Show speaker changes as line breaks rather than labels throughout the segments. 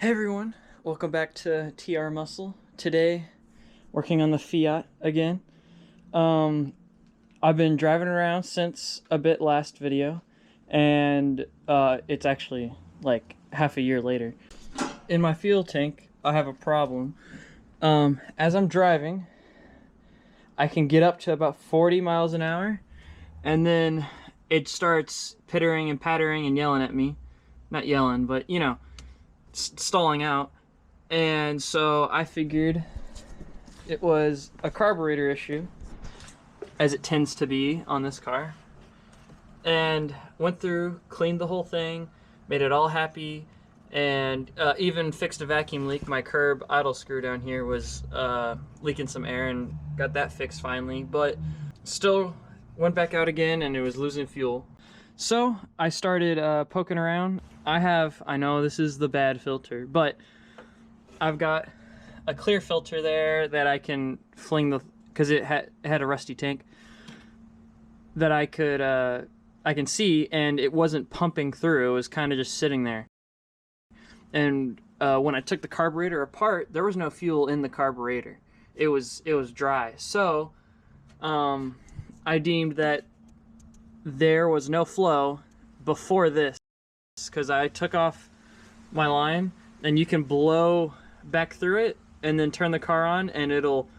Hey everyone, welcome back to TR Muscle. Today, working on the Fiat again. I've been driving around since a bit last video, and it's actually like half a year later. In my fuel tank, I have a problem. As I'm driving, I can get up to about 40 miles an hour, and then it starts pittering and pattering and yelling at me. Not yelling, but you know, stalling out. And so I figured it was a carburetor issue, as it tends to be on this car, and went through, cleaned the whole thing, made it all happy, and even fixed a vacuum leak. My curb idle screw down here was leaking some air, and got that fixed finally, but still went back out again and it was losing fuel. So I started poking around. I know this is the bad filter, but I've got a clear filter there that I can fling because it had a rusty tank, that I can see, and it wasn't pumping through. It was kind of just sitting there. And when I took the carburetor apart, there was no fuel in the carburetor. It was dry. So I deemed that there was no flow before this, because I took off my line, and you can blow back through it and then turn the car on, and it'll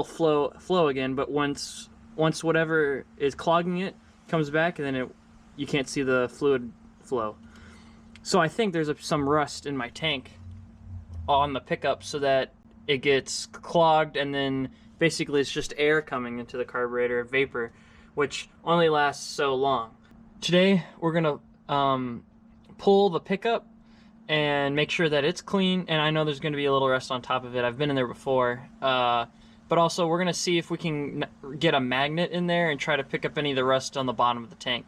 flow again. But once whatever is clogging it comes back, and then you can't see the fluid flow. So I think there's some rust in my tank on the pickup, so that it gets clogged, and then basically it's just air coming into the carburetor, vapor, which only lasts so long. Today we're gonna pull the pickup and make sure that it's clean, and I know there's gonna be a little rust on top of it. I've been in there before, but also we're gonna see if we can get a magnet in there and try to pick up any of the rust on the bottom of the tank.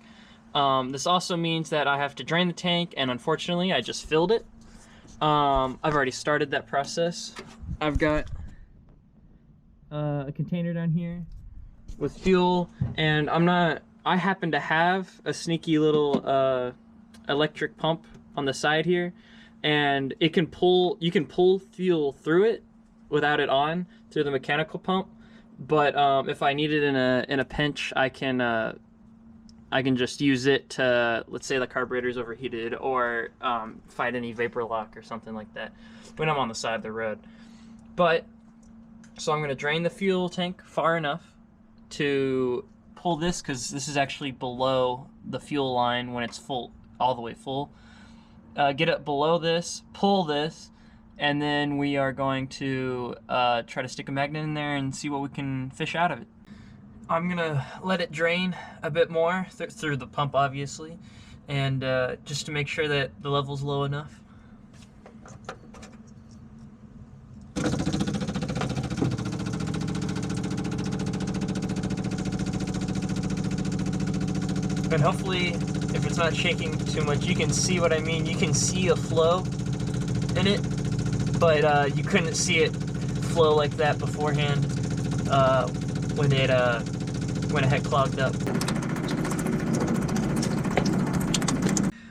This also means that I have to drain the tank, and unfortunately I just filled it. I've already started that process. I've got a container down here with fuel, and I happen to have a sneaky little electric pump on the side here, and you can pull fuel through it without it on through the mechanical pump. But if I need it in a pinch, I can just use it to, let's say the carburetor's overheated, or fight any vapor lock or something like that when I'm on the side of the road. But so I'm going to drain the fuel tank far enough to pull this, because this is actually below the fuel line when it's full, all the way full. Get it below this, pull this, and then we are going to try to stick a magnet in there and see what we can fish out of it. I'm gonna let it drain a bit more through the pump, obviously, and just to make sure that the level's low enough. And hopefully, if it's not shaking too much, you can see what I mean. You can see a flow in it, but you couldn't see it flow like that beforehand when it had clogged up.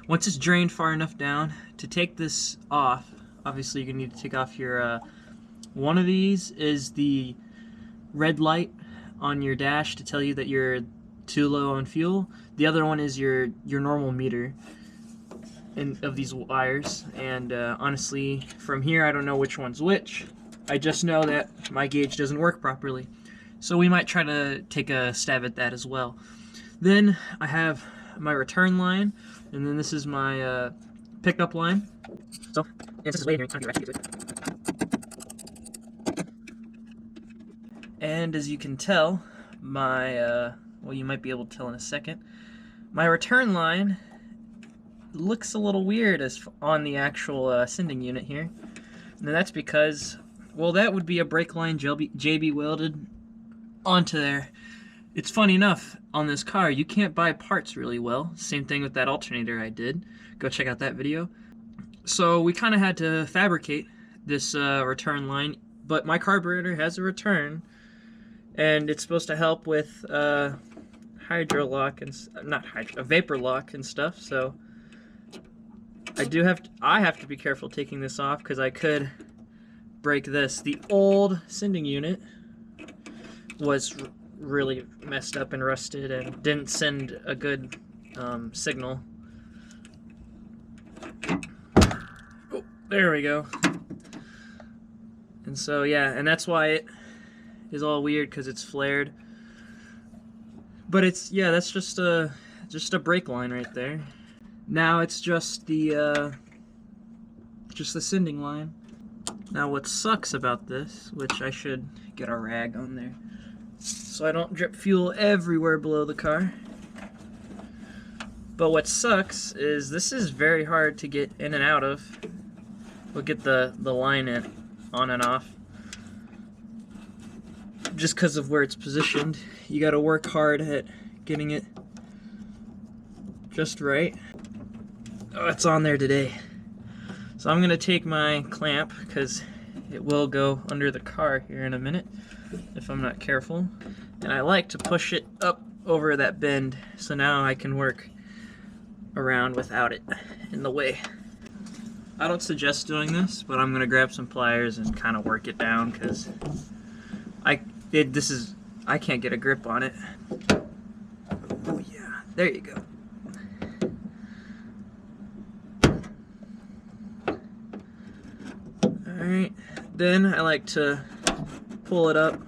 Once it's drained far enough down to take this off, obviously you're gonna need to take off your one of these is the red light on your dash to tell you that you're too low on fuel. The other one is your normal meter of these wires, and honestly, from here I don't know which one's which. I just know that my gauge doesn't work properly, so we might try to take a stab at that as well. Then I have my return line, and then this is my pickup line. So this is waiting. And as you can tell, my well, you might be able to tell in a second, my return line looks a little weird as on the actual sending unit here. And that's because, well, that would be a brake line JB welded onto there. It's funny enough, on this car, you can't buy parts really well. Same thing with that alternator I did. Go check out that video. So we kind of had to fabricate this return line, but my carburetor has a return, and it's supposed to help with hydro lock and vapor lock and stuff. So I have to be careful taking this off because I could break this. The old sending unit was really messed up and rusted and didn't send a good signal. Oh, there we go. And so yeah, and that's why it is all weird, because it's flared. But it's, yeah, that's just a brake line right there. Now it's just the sending line. Now what sucks about this, which I should get a rag on there so I don't drip fuel everywhere below the car. But what sucks is this is very hard to get in and out of. We'll get the line on and off. Just because of where it's positioned. You gotta work hard at getting it just right. Oh, it's on there today. So I'm gonna take my clamp, because it will go under the car here in a minute if I'm not careful. And I like to push it up over that bend, so now I can work around without it in the way. I don't suggest doing this, but I'm gonna grab some pliers and kind of work it down, because I can't get a grip on it. Oh yeah, there you go. Alright, then I like to pull it up,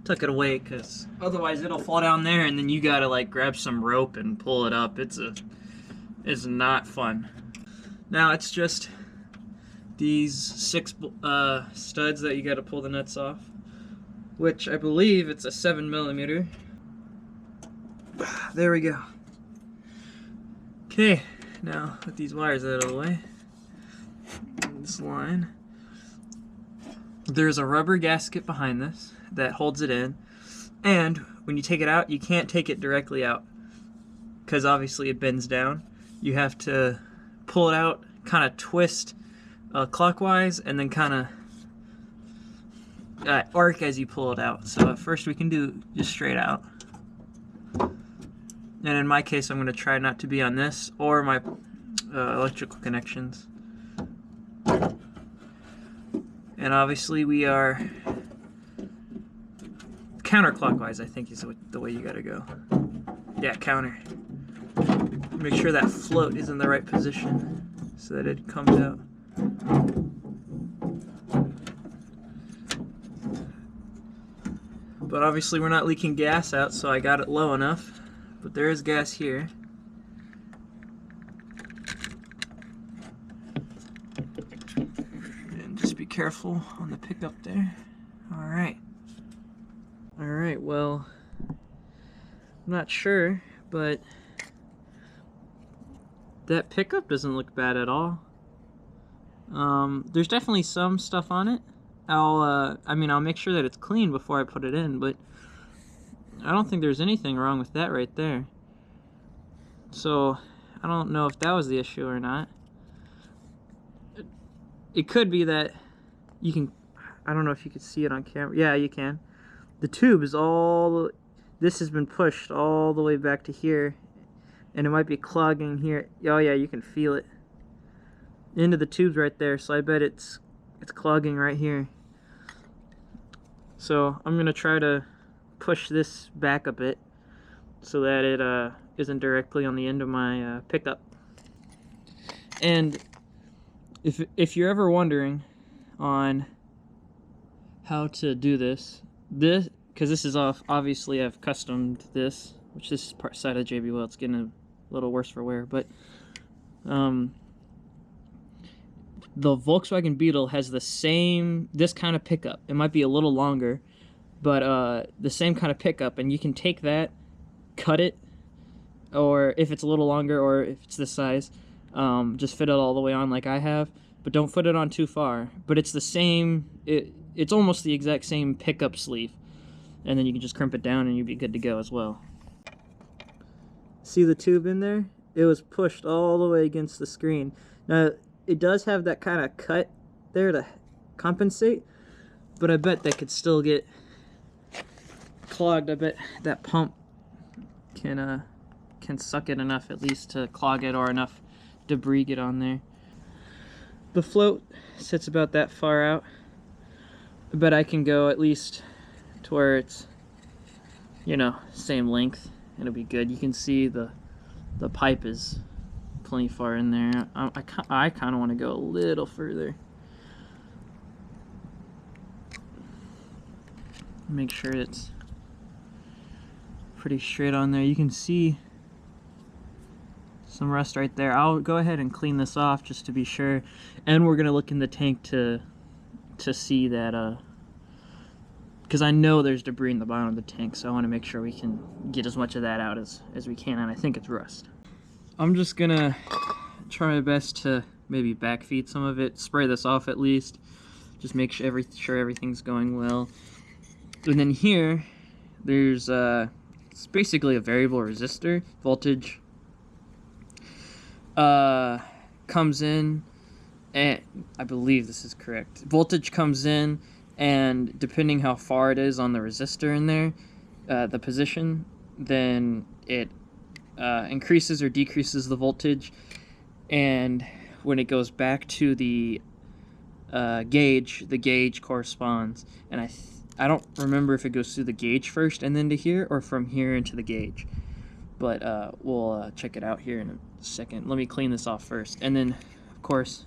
tuck it away, because otherwise it'll fall down there and then you gotta like grab some rope and pull it up. It's not fun. Now it's just these 6 studs that you gotta pull the nuts off, which I believe it's a 7mm. There we go. Okay, now put these wires out of the way. This line. There's a rubber gasket behind this that holds it in, and when you take it out, you can't take it directly out because obviously it bends down. You have to pull it out, kind of twist clockwise, and then kind of arc as you pull it out. So at first we can do just straight out. And in my case, I'm going to try not to be on this or my electrical connections. And obviously we are counterclockwise, I think is the way you got to go. Yeah, counter. Make sure that float is in the right position so that it comes out. But obviously we're not leaking gas out, so I got it low enough. But there is gas here. And just be careful on the pickup there. Alright. Alright, well, I'm not sure, but that pickup doesn't look bad at all. There's definitely some stuff on it. I'll make sure that it's clean before I put it in, but I don't think there's anything wrong with that right there. So I don't know if that was the issue or not. It could be that you can, I don't know if you can see it on camera. Yeah, you can. The tube is this has been pushed all the way back to here, and it might be clogging here. Oh yeah, you can feel it into the tubes right there, so I bet it's clogging right here. So I'm gonna try to push this back a bit so that it isn't directly on the end of my pickup. And if you're ever wondering on how to do this, because this is obviously I've customed this, which this is part side of JB Well, it's getting a little worse for wear, but the Volkswagen Beetle has this kind of pickup. It might be a little longer, but the same kind of pickup, and you can take that, cut it, or if it's a little longer, or if it's this size, just fit it all the way on like I have, but don't fit it on too far. But it's the same, it's almost the exact same pickup sleeve, and then you can just crimp it down and you'll be good to go as well. See the tube in there? It was pushed all the way against the screen. Now, it does have that kind of cut there to compensate, but I bet that could still get clogged. I bet that pump can suck it enough at least to clog it, or enough debris get on there. The float sits about that far out, but I can go at least to where it's, you know, same length. It'll be good. You can see the pipe is plenty far in there. I kind of want to go a little further. Make sure it's pretty straight on there. You can see some rust right there. I'll go ahead and clean this off just to be sure. And we're gonna look in the tank to see that, because I know there's debris in the bottom of the tank, so I want to make sure we can get as much of that out as we can, and I think it's rust. I'm just gonna try my best to maybe backfeed some of it, spray this off at least, just make sure everything's going well. And then here, there's it's basically a variable resistor. Voltage comes in, and I believe this is correct. Voltage comes in, and depending how far it is on the resistor in there, the position, then it increases or decreases the voltage. And when it goes back to the gauge corresponds. And I don't remember if it goes through the gauge first and then to here, or from here into the gauge. But we'll check it out here in a second. Let me clean this off first. And then, of course,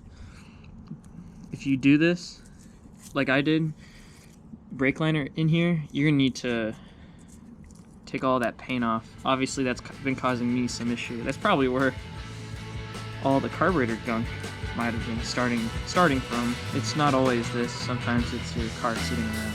if you do this, like I did, brake liner in here, you're gonna need to take all that paint off. Obviously, that's been causing me some issue. That's probably where all the carburetor gunk might have been starting from. It's not always this. Sometimes it's your car sitting around.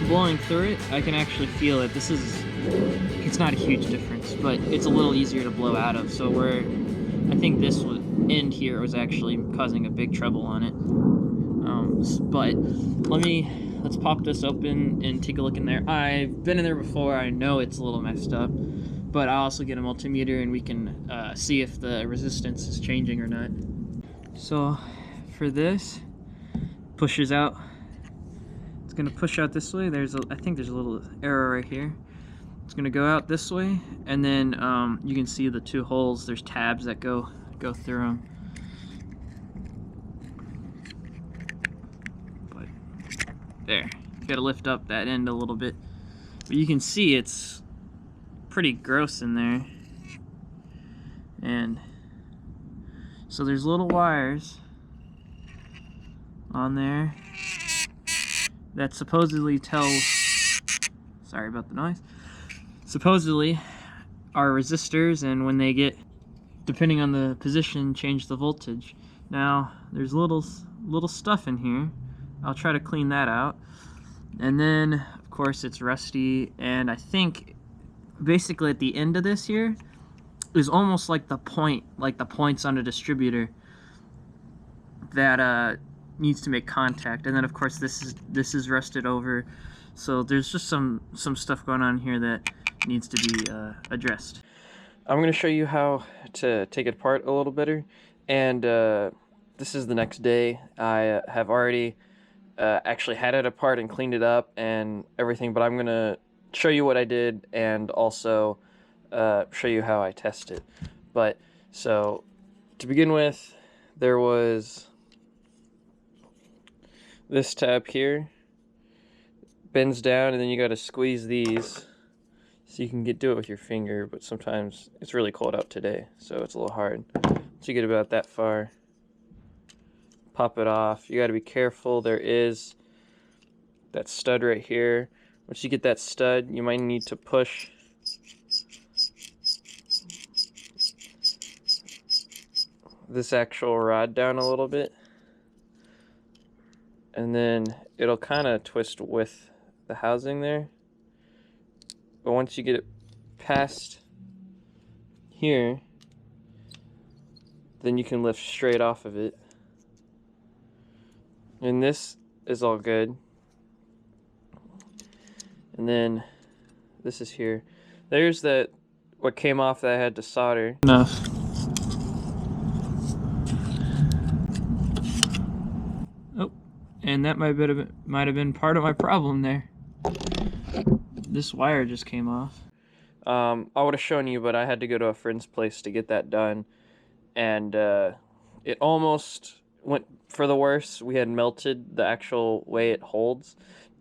Blowing through it, I can actually feel it. It's not a huge difference, but it's a little easier to blow out of. So I think this end here was actually causing a big trouble on it. But let's pop this open and take a look in there. I've been in there before. I know it's a little messed up, but I'll also get a multimeter and we can see if the resistance is changing or not. So for this, pushes out. It's gonna push out this way. I think there's a little arrow right here. It's gonna go out this way, and then you can see the two holes. There's tabs that go through them. But there, you gotta lift up that end a little bit. But you can see it's pretty gross in there. And so there's little wires on there that supposedly sorry about the noise, supposedly are resistors, and when they get, depending on the position, change the voltage. Now there's little stuff in here. I'll try to clean that out. And then of course it's rusty, and I think basically at the end of this here is almost like the points on a distributor that needs to make contact. And then of course this is rusted over, so there's just some stuff going on here that needs to be addressed. I'm going to show you how to take it apart a little better, and this is the next day. I have already actually had it apart and cleaned it up and everything, but I'm going to show you what I did and also show you how I test it. But so to begin with, there was this tab here, bends down, and then you got to squeeze these so you can do it with your finger, but sometimes it's really cold out today, so it's a little hard. Once you get about that far, pop it off. You got to be careful. There is that stud right here. Once you get that stud, you might need to push this actual rod down a little bit, and then it'll kind of twist with the housing there. But once you get it past here, then you can lift straight off of it. And this is all good. And then this is here. There's what came off that I had to solder. Enough. Oh, and that might have been part of my problem there. This wire just came off. I would have shown you, but I had to go to a friend's place to get that done, and it almost went for the worse. We had melted the actual way it holds.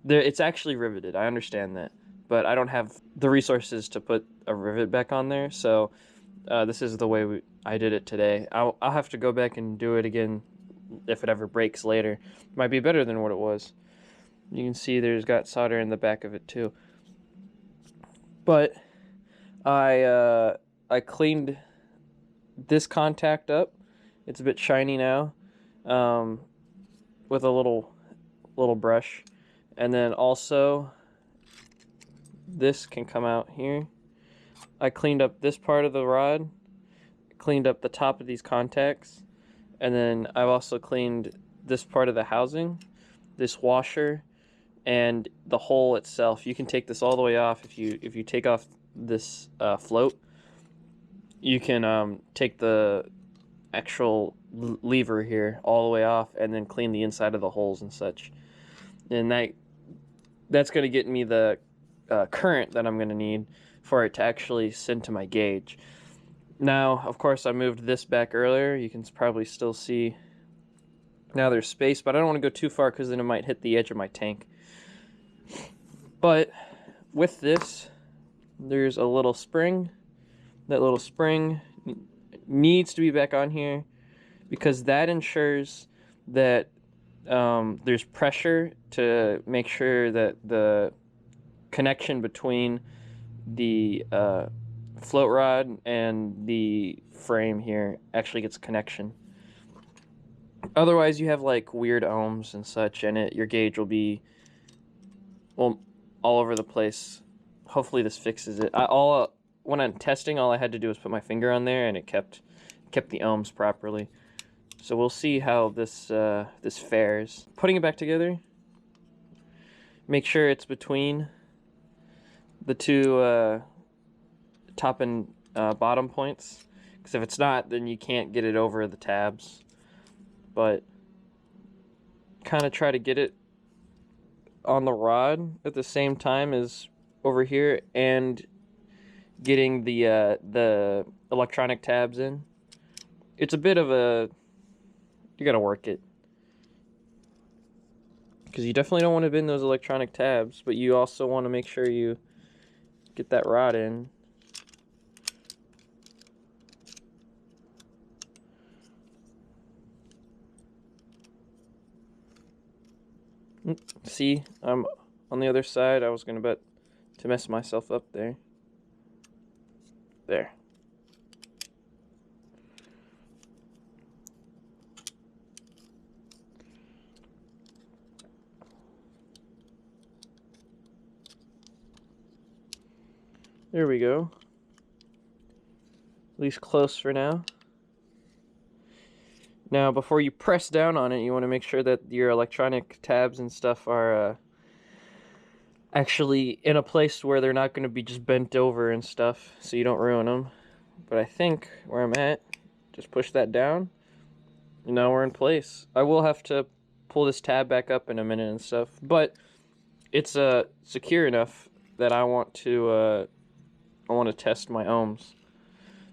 It's actually riveted. I understand that, but I don't have the resources to put a rivet back on there. So this is the way I did it today. I'll have to go back and do it again if it ever breaks later. It might be better than what it was. You can see there's got solder in the back of it too. But I cleaned this contact up. It's a bit shiny now, with a little brush, and then also this can come out here. I cleaned up this part of the rod, cleaned up the top of these contacts, and then I've also cleaned this part of the housing, this washer, and the hole itself. You can take this all the way off. If you take off this float, you can take the actual lever here all the way off and then clean the inside of the holes and such. And that's going to get me the current that I'm going to need for it to actually send to my gauge. Now, of course, I moved this back earlier. You can probably still see now there's space, but I don't want to go too far because then it might hit the edge of my tank. But with this, there's a little spring. That little spring needs to be back on here because that ensures that there's pressure to make sure that the connection between the float rod and the frame here actually gets connection. Otherwise, you have like weird ohms and such, and your gauge will be, well, all over the place. Hopefully this fixes it. When I'm testing, all I had to do was put my finger on there, and it kept the ohms properly. So we'll see how this fares. Putting it back together, make sure it's between the two top and bottom points, because if it's not, then you can't get it over the tabs. But kind of try to get it on the rod at the same time as over here, and getting the electronic tabs in. It's a bit of you gotta work it, because you definitely don't want to bend those electronic tabs, but you also want to make sure you get that rod in. See, I'm on the other side. I was gonna bet to mess myself up there. There. There we go. At least close for now. Now, before you press down on it, you want to make sure that your electronic tabs and stuff are actually in a place where they're not going to be just bent over and stuff, so you don't ruin them. But I think where I'm at, just push that down, and now we're in place. I will have to pull this tab back up in a minute and stuff, but it's secure enough that I want to test my ohms,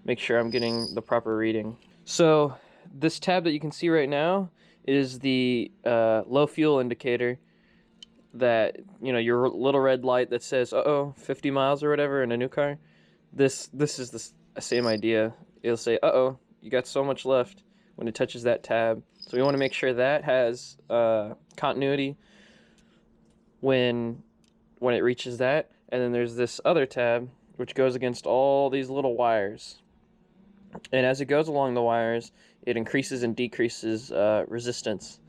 make sure I'm getting the proper reading. So this tab that you can see right now is the low fuel indicator, that, you know, your little red light that says 50 miles or whatever in a new car. This is the same idea. It'll say you got so much left when it touches that tab. So we want to make sure that has continuity when it reaches that. And then there's this other tab which goes against all these little wires, and as it goes along the wires, it increases and decreases resistance.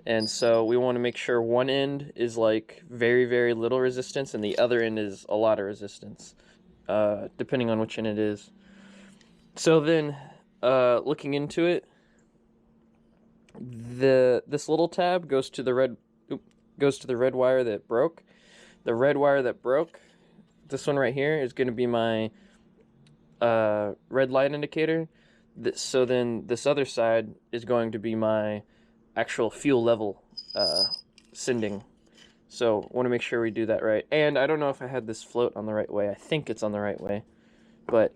And so we want to make sure one end is like very, very little resistance and the other end is a lot of resistance, depending on which end it is. So then, looking into it, this little tab goes to the red wire that broke. the red wire that broke, this one right here, is going to be my red light indicator. So then this other side is going to be my actual fuel level sending. So want to make sure we do that right. And I don't know if I had this float on the right way. I think it's on the right way. But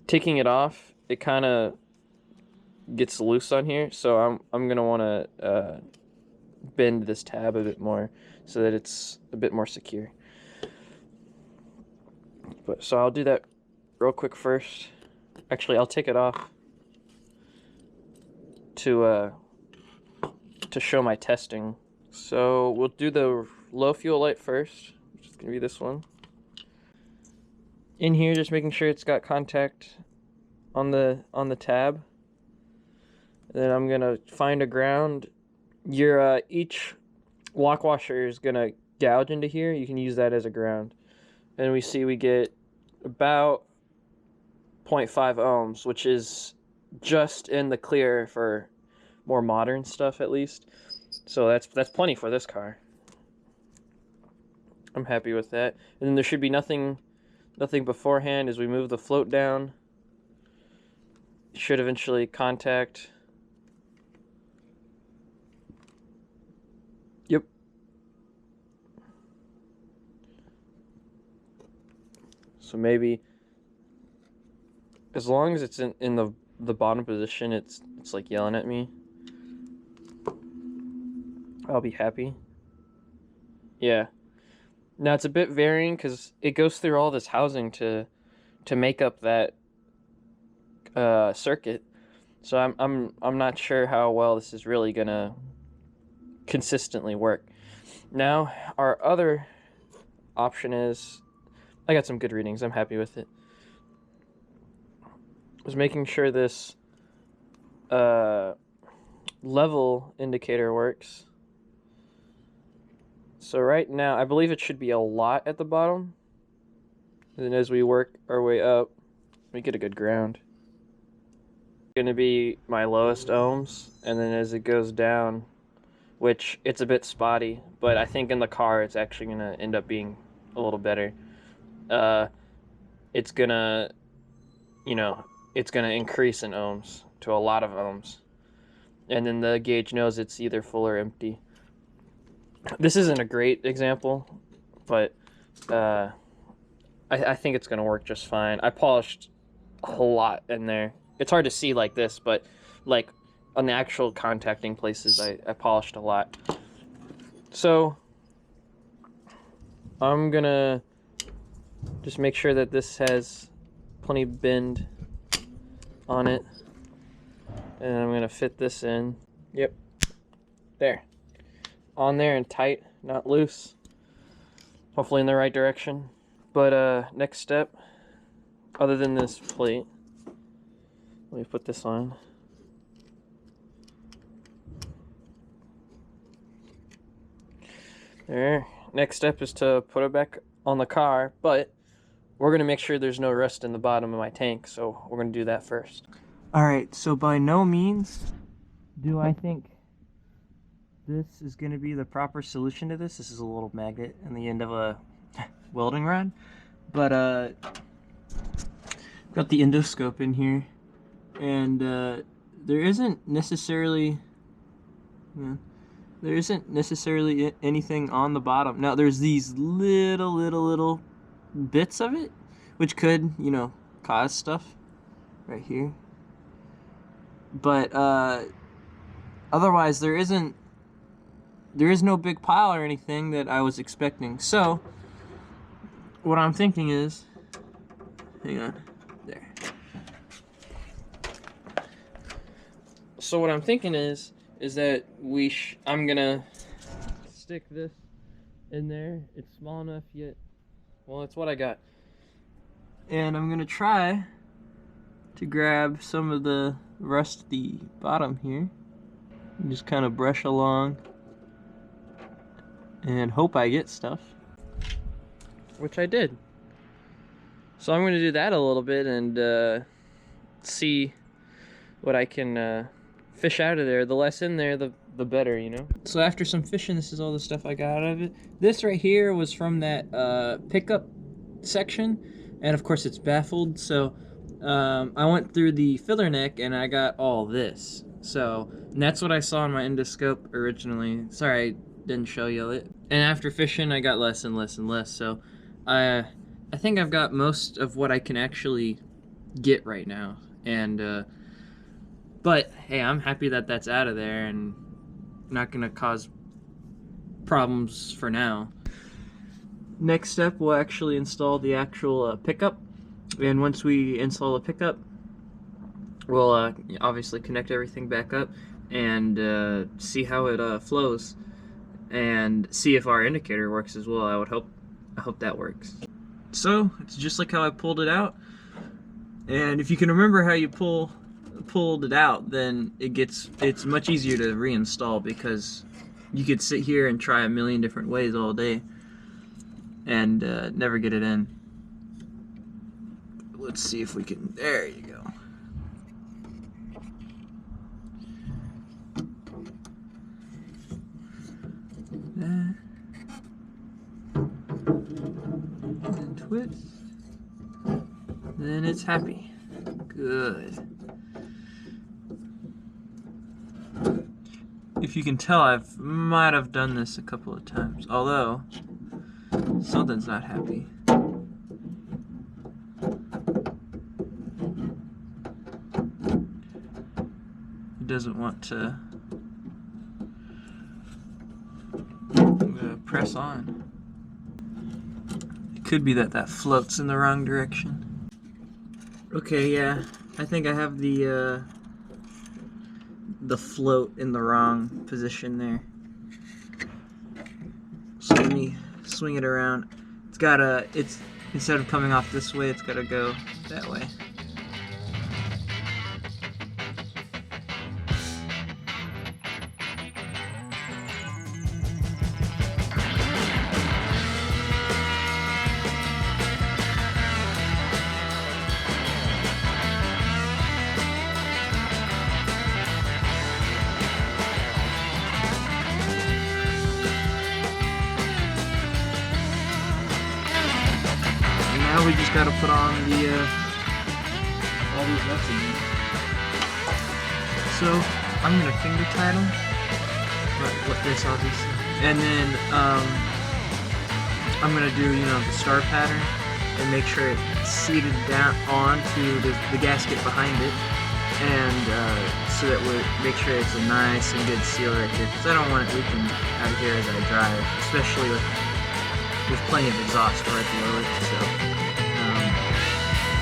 taking it off, it kind of gets loose on here. So I'm going to want to bend this tab a bit more so that it's a bit more secure. But so I'll do that real quick first. Actually, I'll take it off to show my testing. So we'll do the low fuel light first, which is gonna be this one. In here, just making sure it's got contact on the tab. And then I'm gonna find a ground. Your each lock washer is gonna gouge into here. You can use that as a ground. And we see we get about 0.5 ohms, which is just in the clear for more modern stuff, at least. So that's plenty for this car. I'm happy with that. And then there should be nothing beforehand as we move the float down. It should eventually contact. Yep. So maybe as long as it's in the bottom position, it's like yelling at me, I'll be happy. Yeah. Now it's a bit varying because it goes through all this housing to make up that circuit. So I'm not sure how well this is really gonna consistently work. Now our other option is, I got some good readings. I'm happy with it. Was making sure this level indicator works. So right now, I believe it should be a lot at the bottom. And then as we work our way up, we get a good ground. It's gonna be my lowest ohms, and then as it goes down, which it's a bit spotty, but I think in the car it's actually gonna end up being a little better. It's gonna, it's gonna increase in ohms to a lot of ohms. And then the gauge knows it's either full or empty. This isn't a great example, but I think it's gonna work just fine. I polished a whole lot in there. It's hard to see like this, but like on the actual contacting places, I polished a lot. So I'm gonna just make sure that this has plenty of bend on it, and I'm gonna fit this in. Yep, there, on there and tight, not loose. Hopefully in the right direction. But next step, other than this plate, let me put this on. There. Next step is to put it back on the car, but we're gonna make sure there's no rust in the bottom of my tank, so we're gonna do that first. Alright, so by no means do I think this is gonna be the proper solution to this. This is a little magnet in the end of a welding rod, but got the endoscope in here, and there isn't necessarily anything on the bottom. Now there's these little bits of it, which could, cause stuff right here, but otherwise there is no big pile or anything that I was expecting. So what I'm thinking is, hang on, there. So what I'm thinking is that I'm gonna stick this in there. It's small enough yet. Well, it's what I got. And I'm gonna try to grab some of the rusty bottom here and just kind of brush along and hope I get stuff, which I did. So I'm gonna do that a little bit and see what I can fish out of there. The less in there, the better, you know? So after some fishing, this is all the stuff I got out of it. This right here was from that pickup section, and of course it's baffled, so I went through the filler neck and I got all this. So, and that's what I saw in my endoscope originally. Sorry I didn't show you it. And after fishing, I got less and less and less, so I think I've got most of what I can actually get right now. And but hey, I'm happy that that's out of there and not gonna cause problems for now. Next step, we'll actually install the actual pickup, and once we install the pickup, we'll obviously connect everything back up and see how it flows, and see if our indicator works as well. I hope that works. So it's just like how I pulled it out, and if you can remember how you pulled it out, then it's much easier to reinstall, because you could sit here and try a million different ways all day and never get it in. Let's see if we can. There you go. And twist. Then it's happy. Good. If you can tell, I might have done this a couple of times, although something's not happy. It doesn't want to press on. It could be that floats in the wrong direction. Okay, yeah, I think I have the float in the wrong position there. So let me swing it around. It's instead of coming off this way, it's gotta go that way. Now we just gotta put on the all these nuts again. So I'm gonna finger tight them, like this obviously, and then I'm gonna do the star pattern and make sure it's seated down onto the gasket behind it, and so that we make sure it's a nice and good seal right here, because I don't want it leaking out of here as I drive, especially with plenty of exhaust right below it. So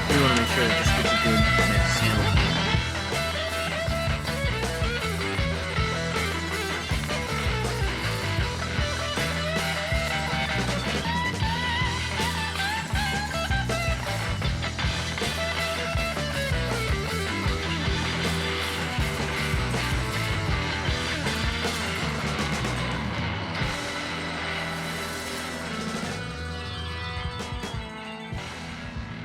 we want to make sure it just gets a good nice seal.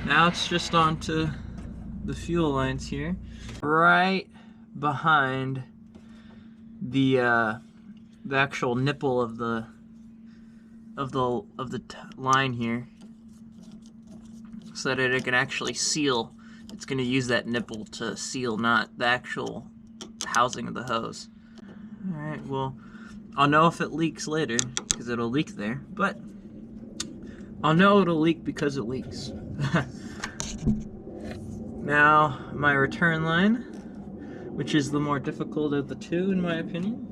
Now it's just onto the fuel lines here, right behind the actual nipple of the line here, so that it can actually seal. It's going to use that nipple to seal, not the actual housing of the hose. All right. Well, I'll know if it leaks later, because it'll leak there, but I'll know it'll leak because it leaks. Now, my return line, which is the more difficult of the two, in my opinion.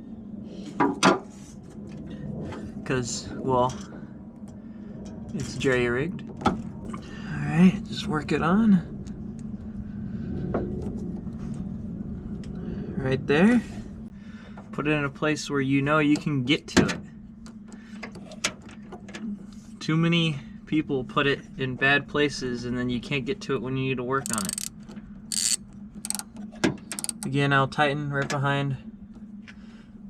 Because, well, it's jerry-rigged. Alright, just work it on. Right there. Put it in a place where you know you can get to it. Too many people put it in bad places and then you can't get to it when you need to work on it. Again, I'll tighten right behind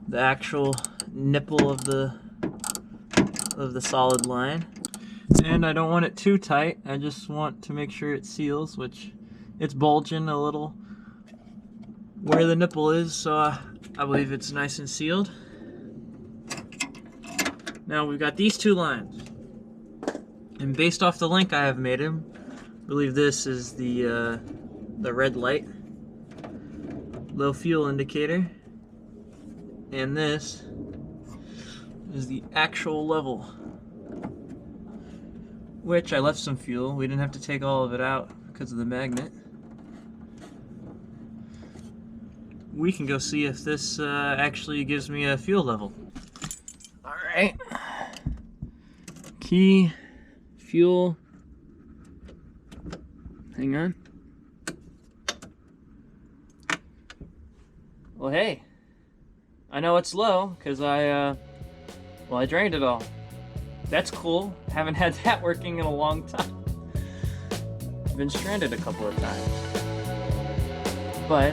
the actual nipple of the solid line. And I don't want it too tight. I just want to make sure it seals, which it's bulging a little. where the nipple is, so I believe it's nice and sealed. Now we've got these two lines, and based off the link I have made him, I believe this is the red light, low fuel indicator, and this is the actual level, which I left some fuel. We didn't have to take all of it out because of the magnet. We can go see if this actually gives me a fuel level. All right, key, fuel, hang on. Well, hey, I know it's low because I drained it all. That's cool. Haven't had that working in a long time. Been stranded a couple of times. But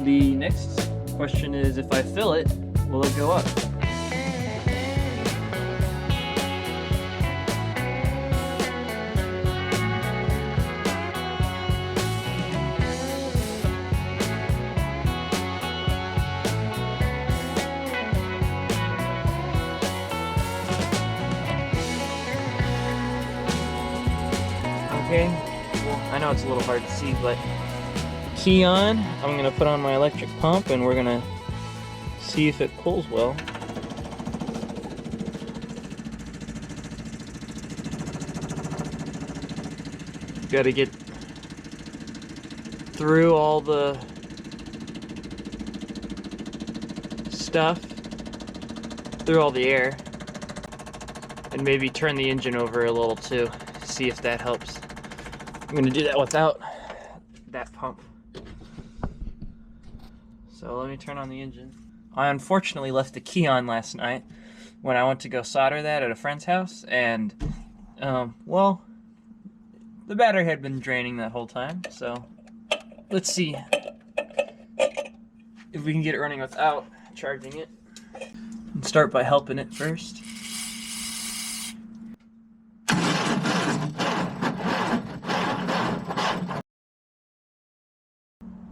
the next question is, if I fill it, will it go up? Okay, well, I know it's a little hard to see, but key on, I'm gonna put on my electric pump and we're gonna see if it pulls well. Gotta get through all the stuff, through all the air, and maybe turn the engine over a little too, see if that helps. I'm gonna do that without that pump. So let me turn on the engine. I unfortunately left the key on last night when I went to go solder that at a friend's house, and well, the battery had been draining that whole time. So let's see if we can get it running without charging it. And start by helping it first.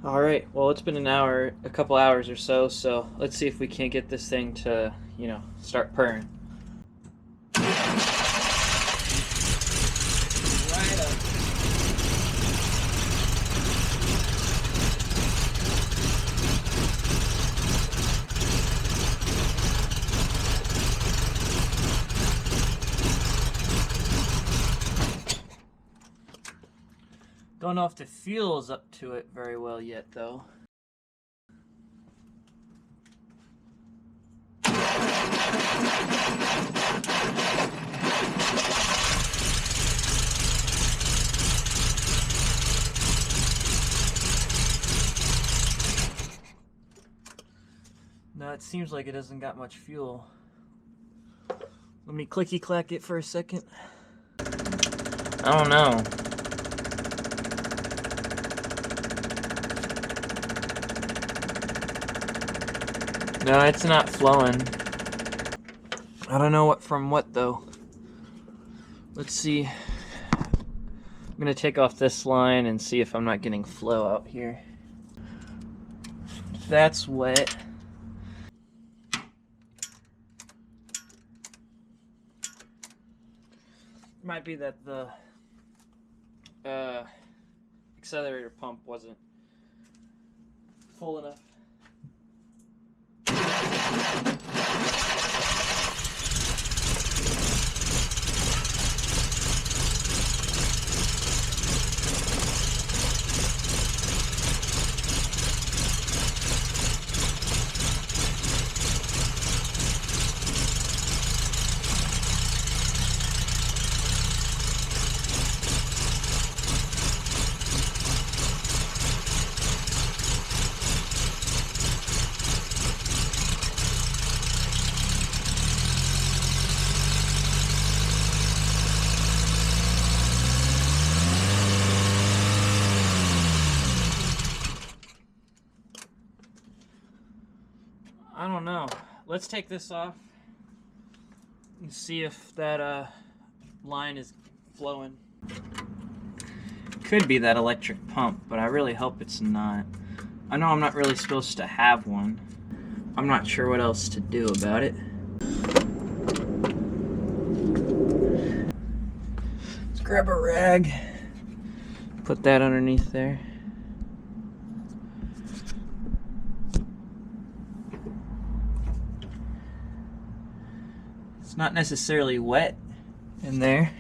Alright, well, it's been a couple hours or so, so let's see if we can't get this thing to, you know, start purring. Right up. Don't know if the fuel's up to it very well yet, though. No, it seems like it hasn't got much fuel. Let me clicky clack it for a second. I don't know. No, it's not flowing. I don't know what from what though. Let's see. I'm gonna take off this line and see if I'm not getting flow out here. That's wet. Might be that the accelerator pump wasn't full enough. I don't know. Let's take this off and see if that line is flowing. could be that electric pump, but I really hope it's not. I know I'm not really supposed to have one. I'm not sure what else to do about it. Let's grab a rag, put that underneath there. It's not necessarily wet in there.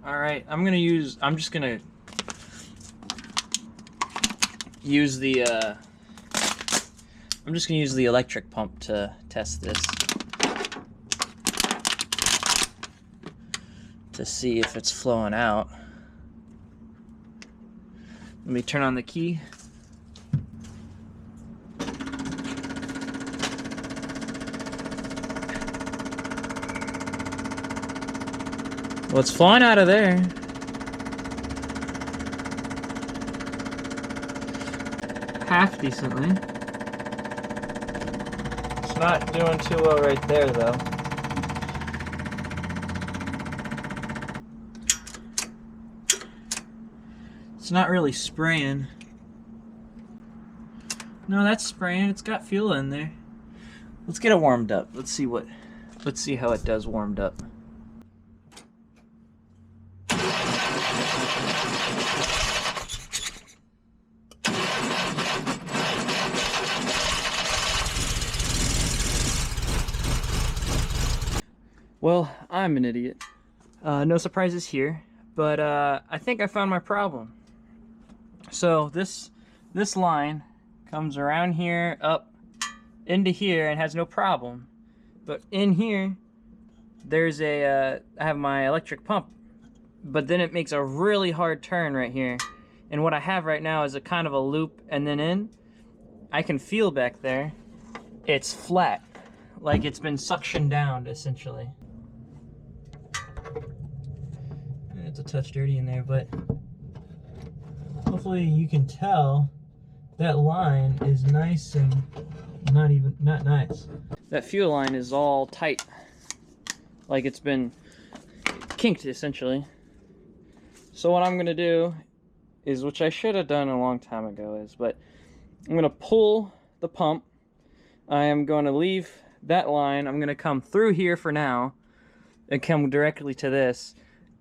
All right, I'm just gonna use the electric pump to test this, to see if it's flowing out. Let me turn on the key. Well, it's flowing out of there. Half decently. It's not doing too well right there, though. It's not really spraying. No, that's spraying. It's got fuel in there. Let's get it warmed up. Let's see how it does warmed up. Well, I'm an idiot. No surprises here, but I think I found my problem. So this line comes around here, up into here, and has no problem. But in here, there's I have my electric pump, but then it makes a really hard turn right here. And what I have right now is a kind of a loop and then in. I can feel back there, it's flat, like it's been suctioned down, essentially. It's a touch dirty in there, but hopefully you can tell that line is nice and not nice. That fuel line is all tight, like it's been kinked essentially. So what I'm gonna do is, which I should have done a long time ago, but I'm gonna pull the pump. I am going to leave that line. I'm gonna come through here for now and come directly to this,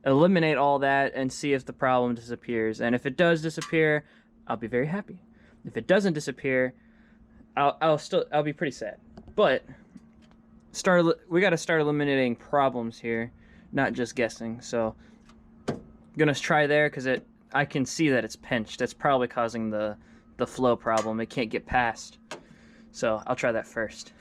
eliminate all that, and see if the problem disappears. And if it does disappear, I'll be very happy. If it doesn't disappear, I'll be pretty sad. But we got to start eliminating problems here, not just guessing. So I'm gonna try there, because I can see that it's pinched. That's probably causing the flow problem. It can't get past. So I'll try that first.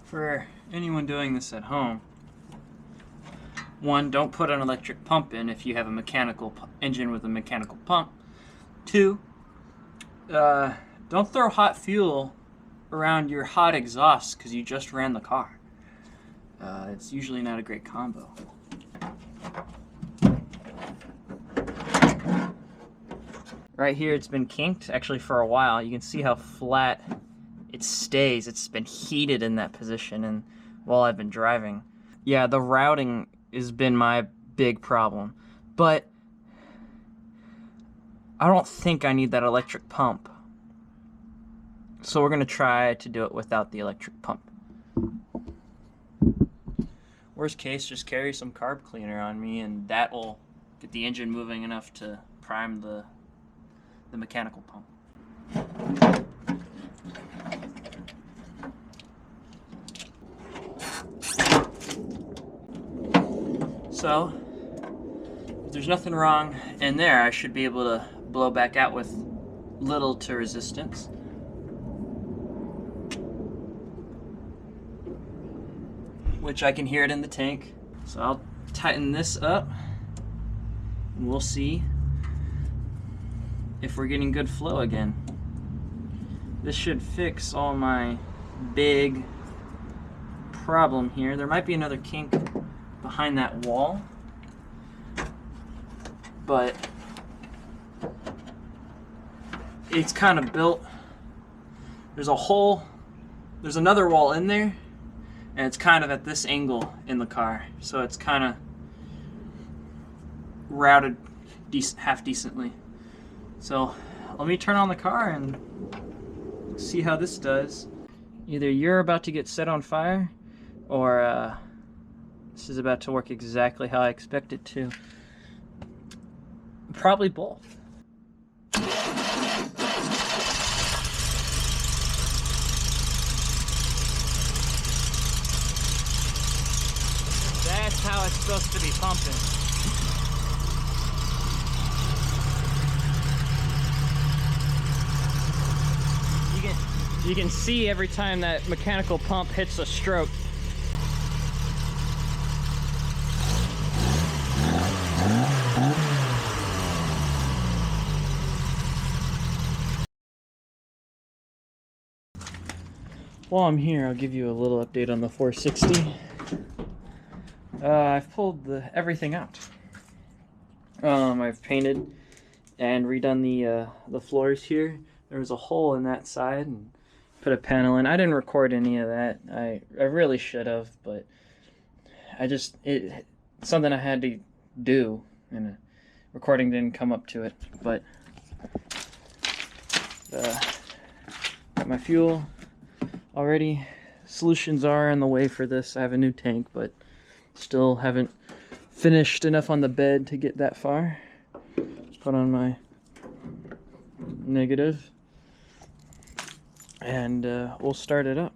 For anyone doing this at home, one, don't put an electric pump in if you have a mechanical engine with a mechanical pump. Two, don't throw hot fuel around your hot exhaust because you just ran the car. It's usually not a great combo. Right here it's been kinked actually for a while. You can see how flat it stays. It's been heated in that position and while I've been driving. Yeah, the routing has been my big problem, but I don't think I need that electric pump. So we're gonna try to do it without the electric pump. Worst case, just carry some carb cleaner on me and that will get the engine moving enough to prime the mechanical pump. So, if there's nothing wrong in there, I should be able to blow back out with little to resistance. Which I can hear it in the tank. So I'll tighten this up and we'll see if we're getting good flow again. This should fix all my big problem here. There might be another kink behind that wall, but it's kind of built. There's a hole, there's another wall in there, and it's kind of at this angle in the car, so it's kind of routed half decently. So let me turn on the car and see how this does. Either you're about to get set on fire, or this is about to work exactly how I expect it to. Probably both. That's how it's supposed to be pumping. You can see every time that mechanical pump hits a stroke. While I'm here, I'll give you a little update on the 460. I've pulled everything out. I've painted and redone the floors here. There was a hole in that side and put a panel in. I didn't record any of that. I really should have, but it's something I had to do, and recording didn't come up to it. But got my fuel already. Solutions are on the way for this. I have a new tank, but still haven't finished enough on the bed to get that far. Put on my negative, and we'll start it up.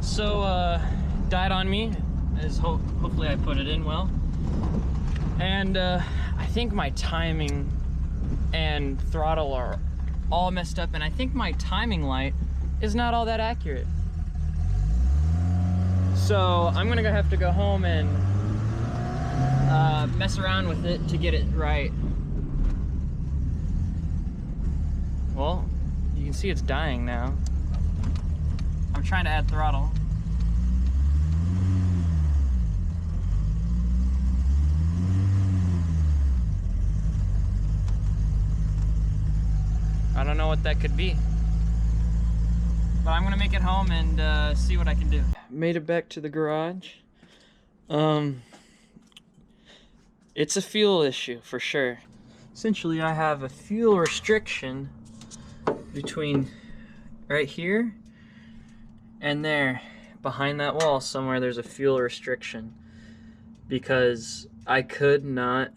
So, died on me, as hopefully I put it in well. And I think my timing and throttle are all messed up, and I think my timing light is not all that accurate. So I'm gonna have to go home and mess around with it to get it right. Well, you can see it's dying now. I'm trying to add throttle. I don't know what that could be. But I'm gonna make it home and see what I can do. Made it back to the garage. It's a fuel issue for sure. Essentially, I have a fuel restriction between right here and there. Behind that wall somewhere there's a fuel restriction because I could not,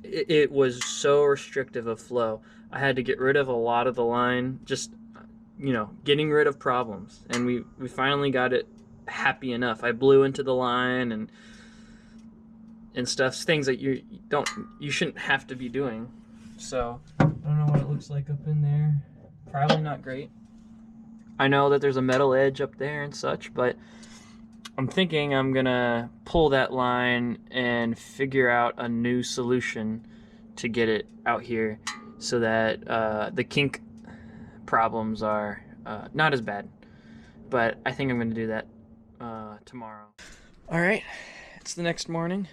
it was so restrictive of flow. I had to get rid of a lot of the line, just, you know, getting rid of problems. And we finally got it happy enough. I blew into the line and stuff, things that you shouldn't have to be doing. So I don't know what it looks like up in there. Probably not great. I know that there's a metal edge up there and such, but I'm thinking I'm gonna pull that line and figure out a new solution to get it out here so that the kink problems are not as bad. But I think I'm gonna do that tomorrow. All right, it's the next morning.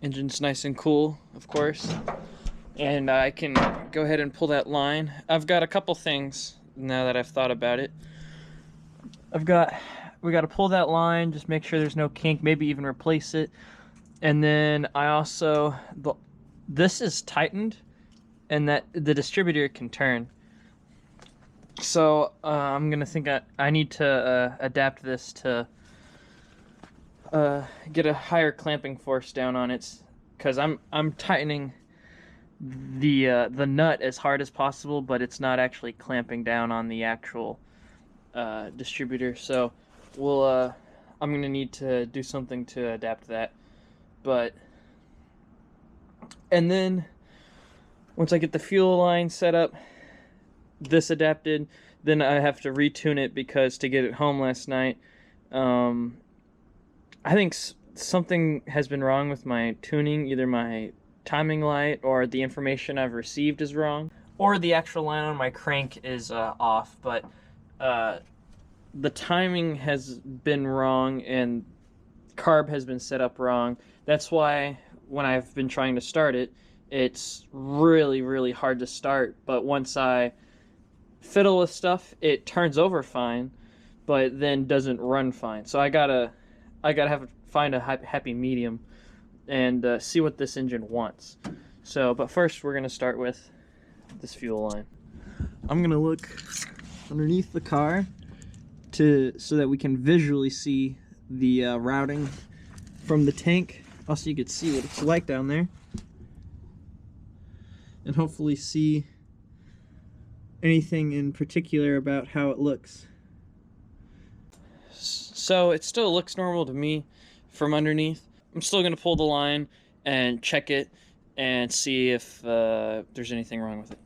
Engine's nice and cool, of course, and I can go ahead and pull that line. I've got a couple things now that I've thought about it. We got to pull that line, just make sure there's no kink, maybe even replace it. And then I also, this is tightened and that the distributor can turn. So I'm gonna think I need to adapt this to get a higher clamping force down on it, because I'm tightening the nut as hard as possible, but it's not actually clamping down on the actual distributor. So we'll I'm gonna need to do something to adapt that. But and then once I get the fuel line set up, this adapted, then I have to retune it, because to get it home last night, I think something has been wrong with my tuning. Either my timing light or the information I've received is wrong, or the actual line on my crank is off. But the timing has been wrong and carb has been set up wrong. That's why when I've been trying to start it, it's really hard to start. But once I fiddle with stuff, it turns over fine, but then doesn't run fine. So I gotta find a happy medium and see what this engine wants. So, but first we're gonna start with this fuel line. I'm gonna look underneath the car so that we can visually see the routing from the tank. Also, you could see what it's like down there, and hopefully see anything in particular about how it looks. So it still looks normal to me from underneath. I'm still gonna pull the line and check it and see if there's anything wrong with it.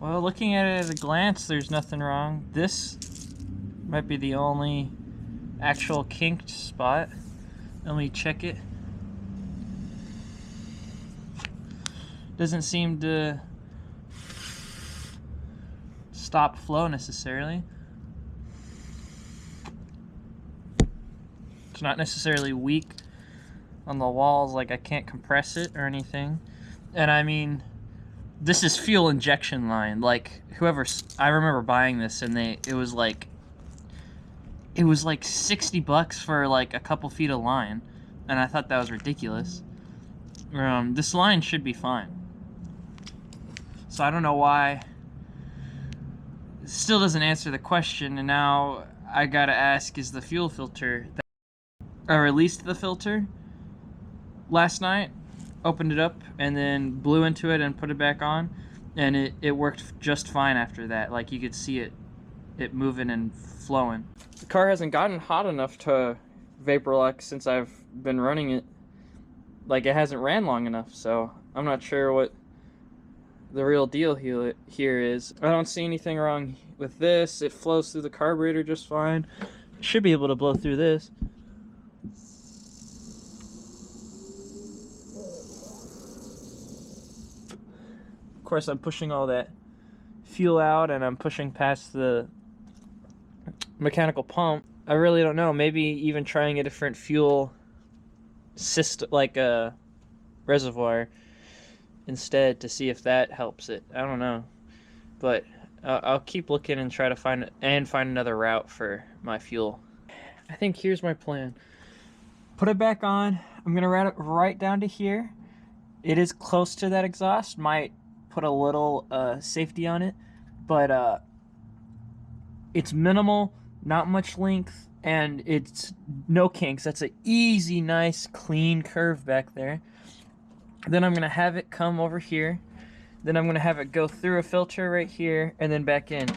Well, looking at it at a glance, there's nothing wrong. This might be the only actual kinked spot. Let me check it. Doesn't seem to stop flow necessarily. It's not necessarily weak on the walls, like I can't compress it or anything. And I mean, this is fuel injection line. Like, I remember buying this and it was like $60 for like a couple feet of line, and I thought that was ridiculous. This line should be fine. So I don't know why. It still doesn't answer the question, and now I gotta ask, is the fuel filter... I released the filter last night, opened it up, and then blew into it and put it back on, and it worked just fine after that. Like, you could see it moving and flowing. The car hasn't gotten hot enough to vapor lock since I've been running it. Like, it hasn't ran long enough, so I'm not sure what the real deal here is. I don't see anything wrong with this. It flows through the carburetor just fine. Should be able to blow through this. Of course, I'm pushing all that fuel out, and I'm pushing past the mechanical pump. I really don't know. Maybe even trying a different fuel system, like a reservoir, instead, to see if that helps it. I don't know, but I'll keep looking and try to find another route for my fuel. I think here's my plan. Put it back on. I'm gonna route it right down to here. It is close to that exhaust. Might put a little safety on it, but it's minimal, not much length, and it's no kinks. That's an easy, nice, clean curve back there. Then I'm gonna have it come over here. Then I'm gonna have it go through a filter right here and then back in.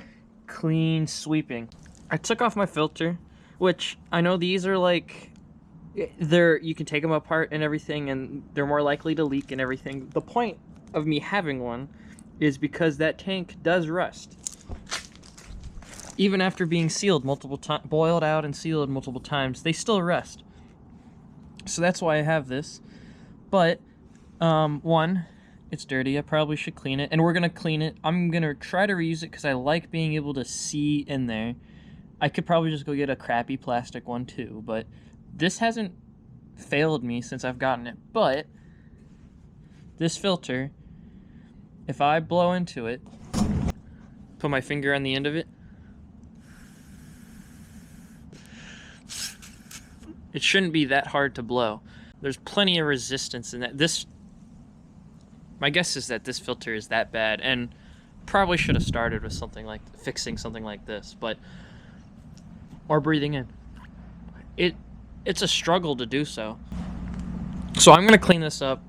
Clean sweeping. I took off my filter, which I know these are like, you can take them apart and everything, and they're more likely to leak and everything. The point of me having one is because that tank does rust. Even after being sealed multiple times, boiled out and sealed multiple times, they still rust. So that's why I have this. But one, it's dirty. I probably should clean it, and we're gonna clean it. I'm gonna try to reuse it because I like being able to see in there. I could probably just go get a crappy plastic one too, but this hasn't failed me since I've gotten it. But this filter, if I blow into it, put my finger on the end of it, it shouldn't be that hard to blow. There's plenty of resistance in that. My guess is that this filter is that bad, and probably should have started with fixing something like this, or breathing in. It's a struggle to do so. So I'm gonna clean this up,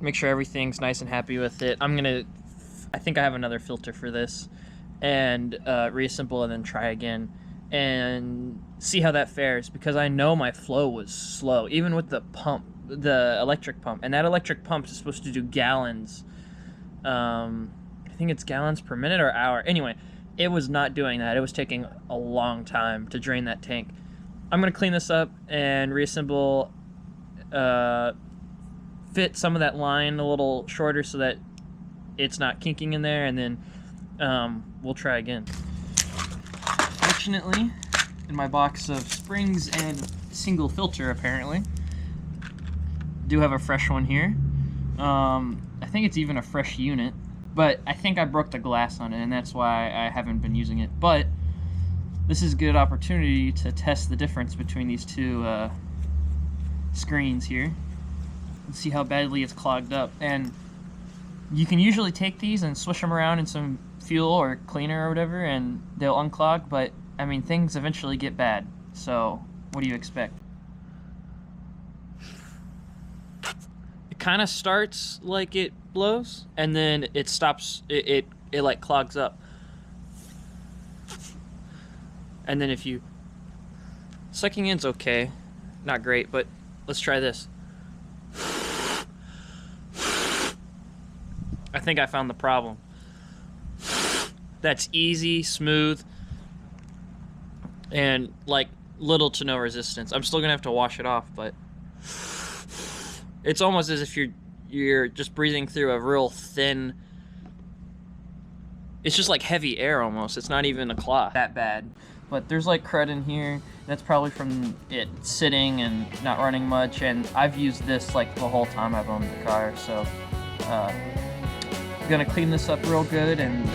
make sure everything's nice and happy with it. I think I have another filter for this, and reassemble and then try again and see how that fares, because I know my flow was slow, even with the pump, the electric pump, and that electric pump is supposed to do gallons. I think it's gallons per minute or hour. Anyway, it was not doing that. It was taking a long time to drain that tank. I'm gonna clean this up and reassemble, fit some of that line a little shorter so that it's not kinking in there, and then we'll try again. Fortunately, in my box of springs and single filter, apparently, do have a fresh one here. I think it's even a fresh unit, but I think I broke the glass on it, and that's why I haven't been using it. But this is a good opportunity to test the difference between these two screens here and see how badly it's clogged up. And you can usually take these and swish them around in some fuel or cleaner or whatever, and they'll unclog, but I mean, things eventually get bad, so what do you expect? It kind of starts like it blows, and then it stops, it like clogs up. And then if you, sucking in's okay, not great, but let's try this. I think I found the problem. That's easy, smooth, and like little to no resistance. I'm still gonna have to wash it off, but it's almost as if you're just breathing through a real thin, it's just like heavy air almost. It's not even a cloth that bad. But there's like crud in here. That's probably from it sitting and not running much, and I've used this like the whole time I've owned the car, so I'm gonna clean this up real good and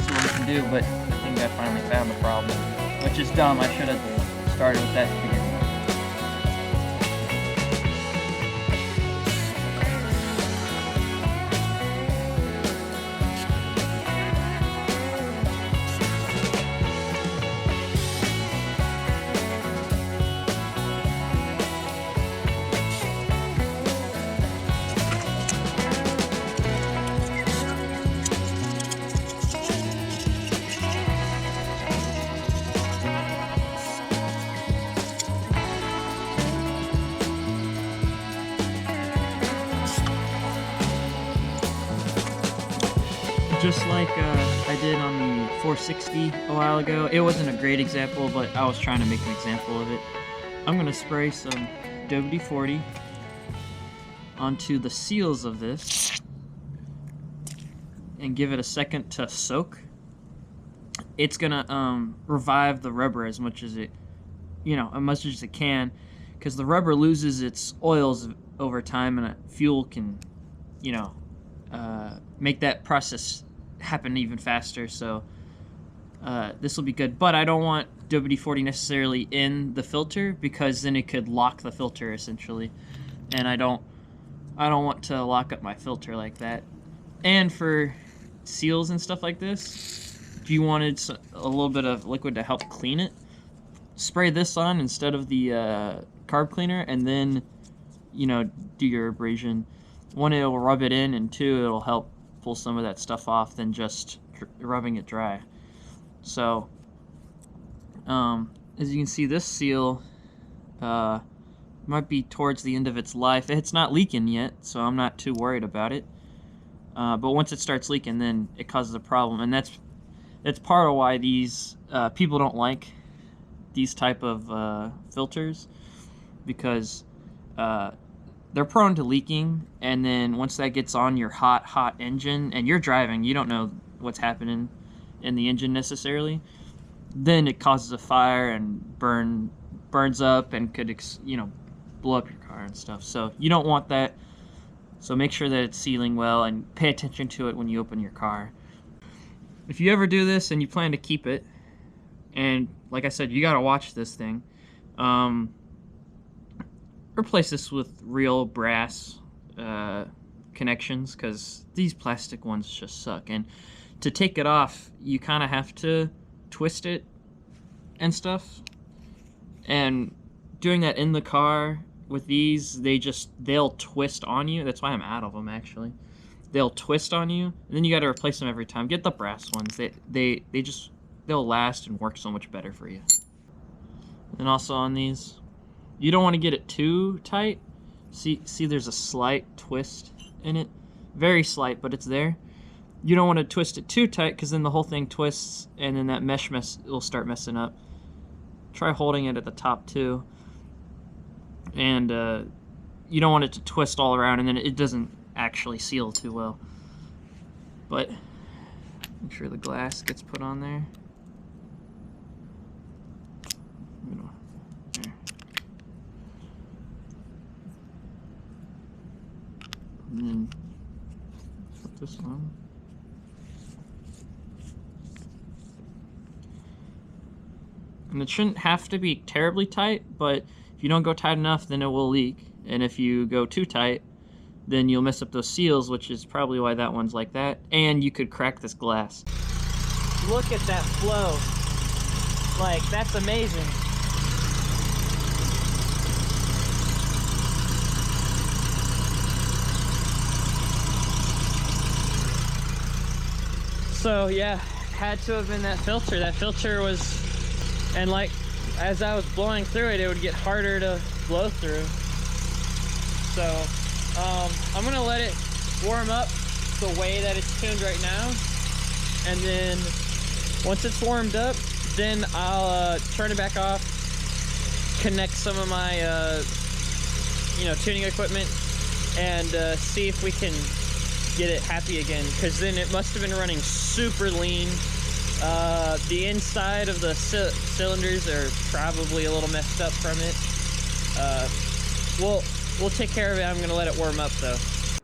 see what we can do. But I think I finally found the problem, which is dumb. I should have started with that at the beginning. just like I did on the 460 a while ago. It wasn't a great example, but I was trying to make an example of it. I'm gonna spray some WD-40 onto the seals of this and give it a second to soak. It's gonna revive the rubber as much as it, as much as it can, because the rubber loses its oils over time, and fuel can, make that process happen even faster. So this will be good, but I don't want WD-40 necessarily in the filter, because then it could lock the filter essentially, and I don't want to lock up my filter like that. And for seals and stuff like this, if you wanted a little bit of liquid to help clean it, spray this on instead of the carb cleaner, and then do your abrasion. One, it'll rub it in, and two, it'll help pull some of that stuff off than just rubbing it dry. So as you can see, this seal might be towards the end of its life. It's not leaking yet, so I'm not too worried about it. But once it starts leaking, then it causes a problem, and that's part of why these people don't like these type of filters, because they're prone to leaking, and then once that gets on your hot engine and you're driving, you don't know what's happening in the engine necessarily, then it causes a fire and burns up and could blow up your car and stuff. So you don't want that. So make sure that it's sealing well, and pay attention to it when you open your car. If you ever do this and you plan to keep it, and like I said, you gotta watch this thing, replace this with real brass connections, because these plastic ones just suck. And to take it off, you kind of have to twist it and stuff. And doing that in the car with these, they'll twist on you. That's why I'm out of them, actually. They'll twist on you, and then you got to replace them every time. Get the brass ones. They'll last and work so much better for you. And also on these, you don't want to get it too tight. See, there's a slight twist in it. Very slight, but it's there. You don't want to twist it too tight, because then the whole thing twists, and then that mesh will start messing up. Try holding it at the top too. And you don't want it to twist all around, and then it doesn't actually seal too well. But make sure the glass gets put on there. There. And then put this on. And it shouldn't have to be terribly tight, but if you don't go tight enough, then it will leak. And if you go too tight, then you'll mess up those seals, which is probably why that one's like that. And you could crack this glass. Look at that flow. Like, that's amazing. So yeah, had to have been that filter. That filter was, and like, as I was blowing through it, it would get harder to blow through. So I'm gonna let it warm up the way that it's tuned right now, and then once it's warmed up, then I'll turn it back off, connect some of my tuning equipment, and see if we can get it happy again, because then it must have been running super lean. The inside of the cylinders are probably a little messed up from it. We'll take care of it. I'm gonna let it warm up though.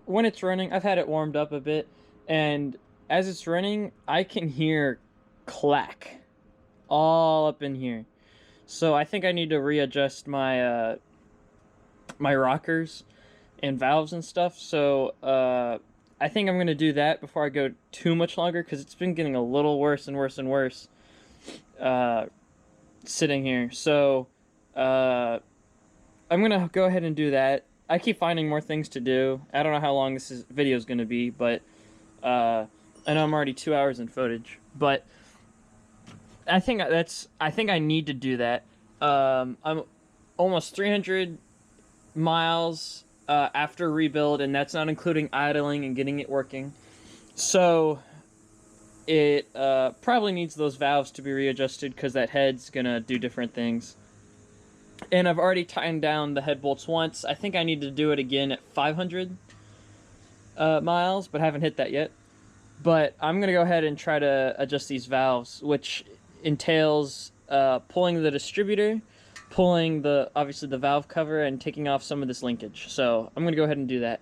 When it's running, I've had it warmed up a bit, and as it's running, I can hear clack all up in here. So I think I need to readjust my my rockers and valves and stuff. So I think I'm gonna do that before I go too much longer, because it's been getting a little worse and worse and worse sitting here. So I'm gonna go ahead and do that. I keep finding more things to do. I don't know how long this video is gonna be, but I know I'm already 2 hours in footage, but I think I need to do that. I'm almost 300 miles after rebuild, and that's not including idling and getting it working. So it probably needs those valves to be readjusted because that head's gonna do different things. And I've already tightened down the head bolts once. I think I need to do it again at 500 miles, but haven't hit that yet. But I'm gonna go ahead and try to adjust these valves, which entails pulling the distributor, pulling obviously the valve cover, and taking off some of this linkage. So I'm gonna go ahead and do that.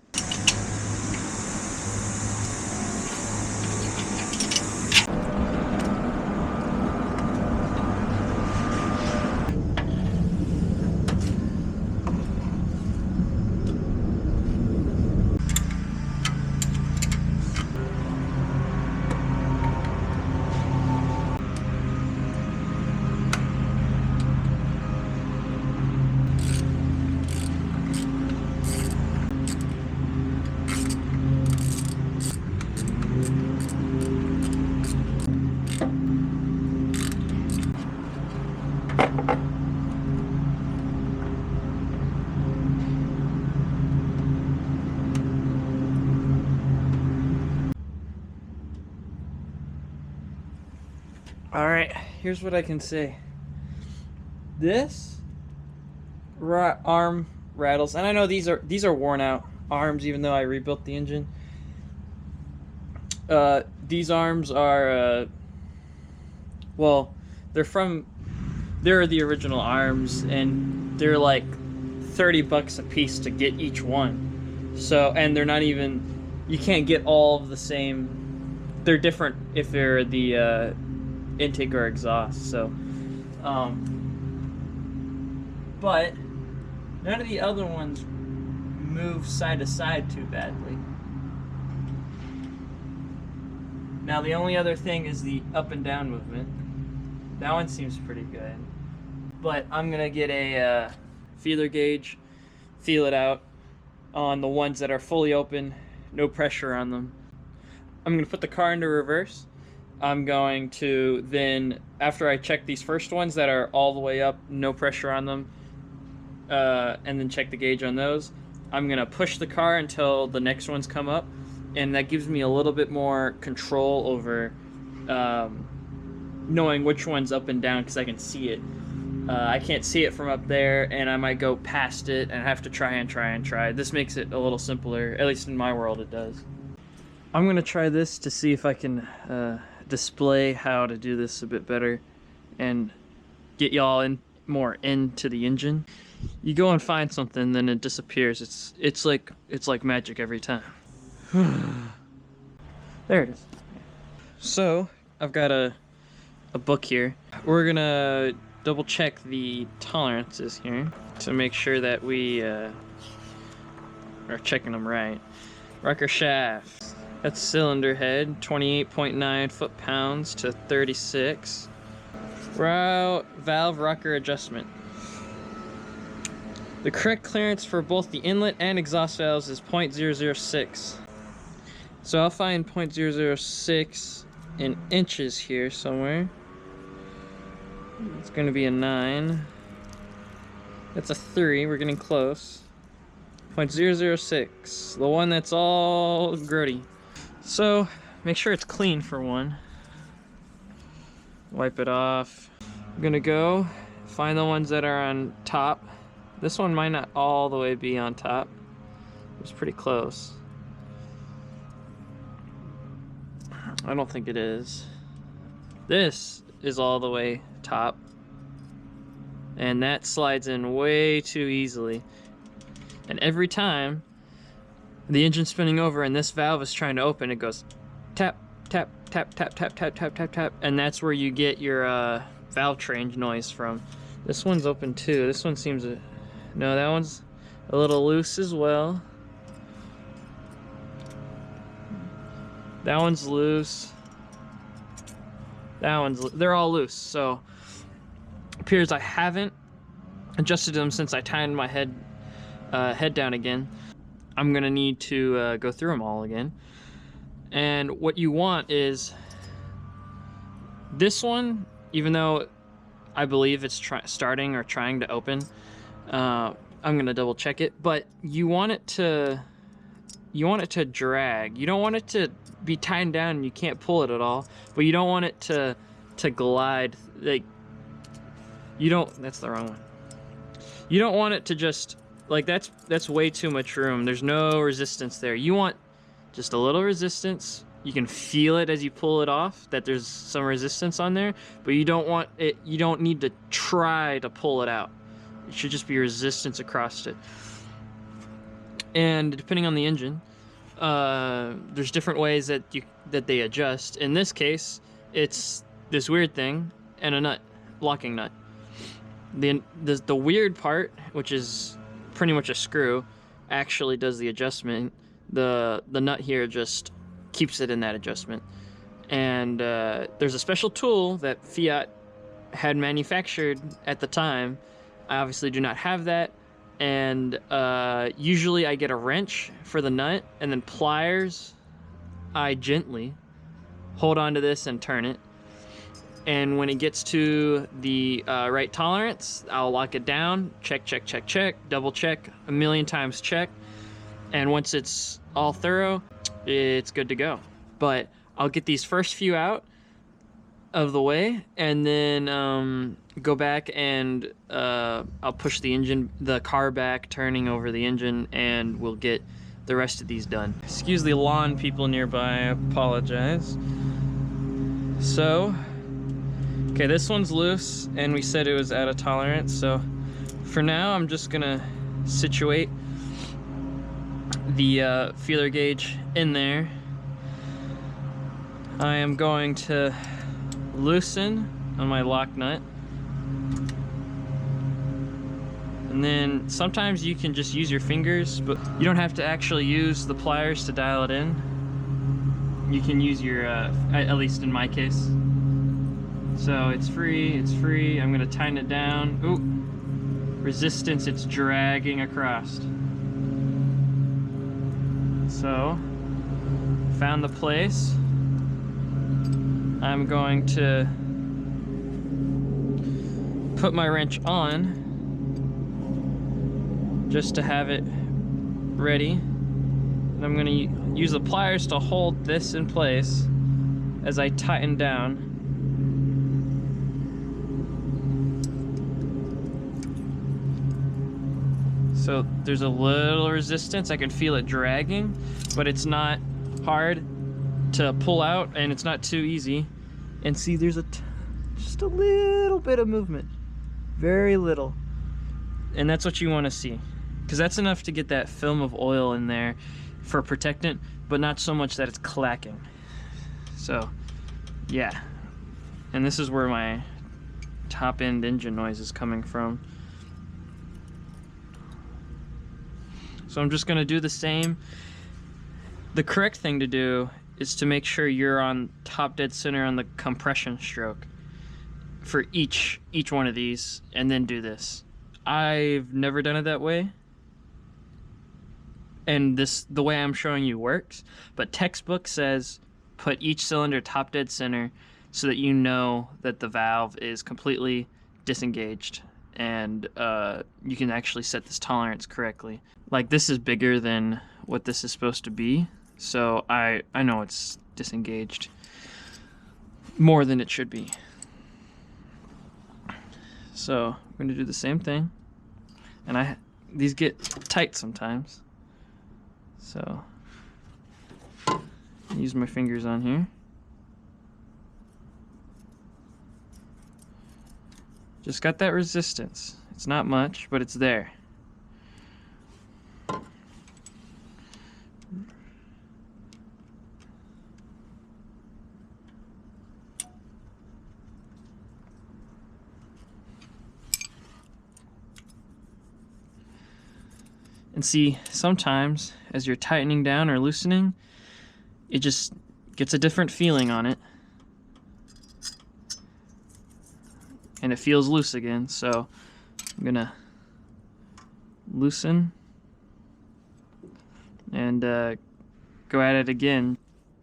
Alright, here's what I can say. This arm rattles, and I know these are worn out arms, even though I rebuilt the engine. These arms are, well, they're the original arms, and they're like $30 a piece to get each one. So, and they're not even, you can't get all of the same, they're different if they're the intake or exhaust. So, but none of the other ones move side to side too badly. Now the only other thing is the up and down movement. That one seems pretty good. But I'm gonna get a feeler gauge, feel it out on the ones that are fully open, no pressure on them. I'm gonna put the car into reverse. I'm going to then, after I check these first ones that are all the way up, no pressure on them, and then check the gauge on those, I'm gonna push the car until the next ones come up, and that gives me a little bit more control over knowing which one's up and down, because I can see it. I can't see it from up there, and I might go past it and have to try and try. This makes it a little simpler, at least in my world it does. I'm gonna try this to see if I can display how to do this a bit better and get y'all more into the engine. You go and find something, then it disappears. It's like magic every time. There it is. So I've got a book here. We're gonna double check the tolerances here to make sure that we are checking them right. Rocker shaft. That's cylinder head, 28.9 foot-pounds to 36. Valve rocker adjustment. The correct clearance for both the inlet and exhaust valves is 0.006. So I'll find 0.006 in inches here somewhere. It's going to be a 9. That's a 3. We're getting close. 0.006. The one that's all grody. So make sure it's clean for one. Wipe it off. I'm going to go find the ones that are on top. This one might not all the way be on top. It was pretty close. I don't think it is. This is all the way top. And that slides in way too easily. And every time the engine's spinning over and this valve is trying to open, it goes tap, tap, tap, tap, tap, tap, tap, tap, tap. And that's where you get your valve train noise from. This one's open too. This one seems to... No, that one's a little loose as well. That one's loose. That one's... They're all loose, so... It appears I haven't adjusted them since I tightened my head down again. I'm gonna need to go through them all again. And what you want is this one, even though I believe it's starting or trying to open, I'm gonna double check it, but you want it to you want it to drag. You don't want it to be tightened down and you can't pull it at all, but you don't want it to glide. Like, you don't, that's the wrong one. You don't want it to just, like, that's way too much room. There's no resistance there. You want just a little resistance. You can feel it as you pull it off, that there's some resistance on there, but you don't want it, you don't need to try to pull it out. It should just be resistance across it. And depending on the engine, there's different ways that they adjust. In this case, it's this weird thing and a nut, locking nut. The weird part, which is pretty much a screw, actually does the adjustment. The nut here just keeps it in that adjustment. And there's a special tool that Fiat had manufactured at the time. I obviously do not have that. And usually I get a wrench for the nut, and then pliers. I gently hold onto this and turn it. And when it gets to the right tolerance, I'll lock it down, check, check, check, check, double check, a million times check. And once it's all thorough, it's good to go. But I'll get these first few out of the way, and then go back and I'll push the car back, turning over the engine, and we'll get the rest of these done. Excuse the lawn people nearby, I apologize. So, okay, this one's loose, and we said it was out of tolerance, so for now I'm just gonna situate the feeler gauge in there. I am going to loosen on my lock nut, and then sometimes you can just use your fingers, but you don't have to actually use the pliers to dial it in. You can use your, at least in my case. So it's free, it's free. I'm gonna tighten it down. Ooh, resistance, it's dragging across. So, found the place. I'm going to put my wrench on just to have it ready. And I'm gonna use the pliers to hold this in place as I tighten down. So there's a little resistance. I can feel it dragging, but it's not hard to pull out, and it's not too easy. And see, there's just a little bit of movement, very little. And that's what you want to see, because that's enough to get that film of oil in there for protectant, but not so much that it's clacking. So yeah, and this is where my top end engine noise is coming from. So I'm just gonna do the same. The correct thing to do is to make sure you're on top dead center on the compression stroke for each one of these, and then do this. I've never done it that way, and the way I'm showing you works, but textbook says put each cylinder top dead center so that you know that the valve is completely disengaged, and you can actually set this tolerance correctly. Like, this is bigger than what this is supposed to be, so I know it's disengaged more than it should be. So I'm going to do the same thing, and these get tight sometimes, so use my fingers on here. Just got that resistance. It's not much, but it's there. And see, sometimes as you're tightening down or loosening, it just gets a different feeling on it. And it feels loose again, so I'm gonna loosen and go at it again.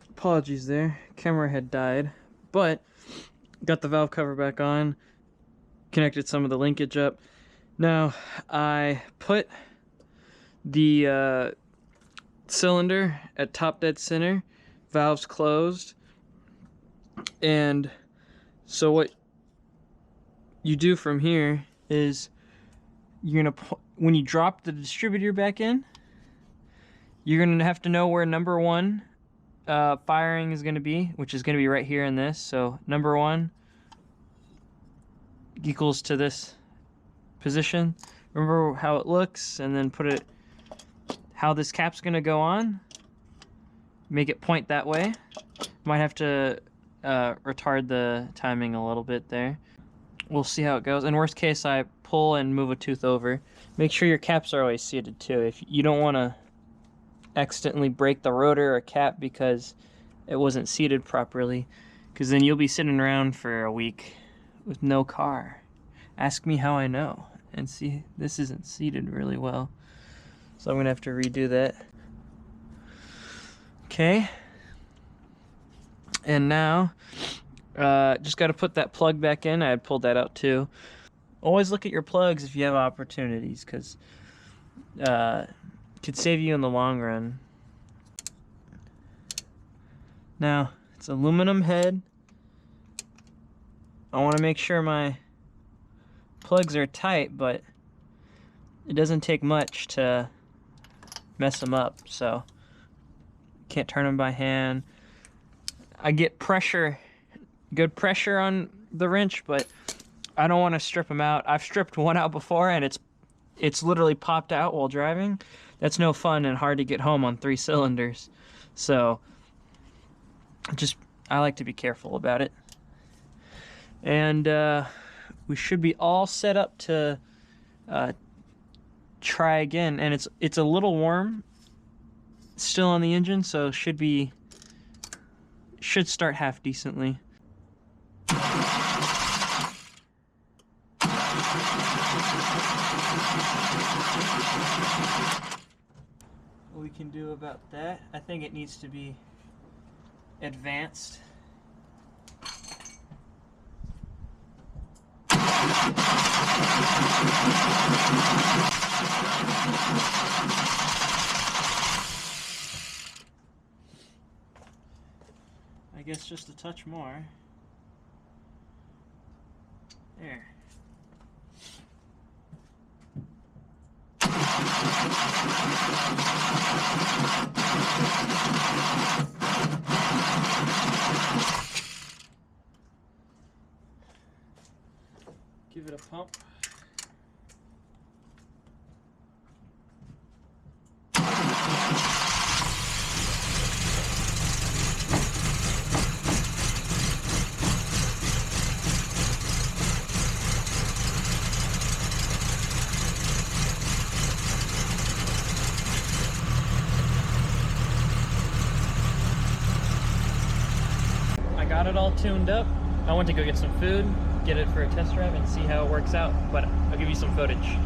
Apologies there, camera had died, but got the valve cover back on, connected some of the linkage up. Now I put the cylinder at top dead center, valves closed. And so what you do from here is you're gonna, when you drop the distributor back in, you're gonna have to know where number 1 firing is gonna be, which is gonna be right here in this. So number 1 equals to this position. Remember how it looks, and then put it how this cap's gonna go on. Make it point that way. Might have to retard the timing a little bit there. We'll see how it goes. In worst case, I pull and move a tooth over. Make sure your caps are always seated too. If you don't want to accidentally break the rotor or cap because it wasn't seated properly, because then you'll be sitting around for a week with no car. Ask me how I know. And see, this isn't seated really well, so I'm gonna have to redo that. Okay, and now just got to put that plug back in. I had pulled that out too. Always look at your plugs if you have opportunities, because it could save you in the long run. Now, it's aluminum head. I want to make sure my plugs are tight, but it doesn't take much to mess them up, so can't turn them by hand. I get pressure, good pressure on the wrench, but I don't want to strip them out. I've stripped one out before, and it's literally popped out while driving. That's no fun and hard to get home on 3 cylinders. So I like to be careful about it. And we should be all set up to try again. And it's a little warm still on the engine, so should start half decently. What we can do about that, I think it needs to be advanced. I guess just a touch more. There. Give it a pump. Got it all tuned up. I went to go get some food, get it for a test drive, and see how it works out, but I'll give you some footage.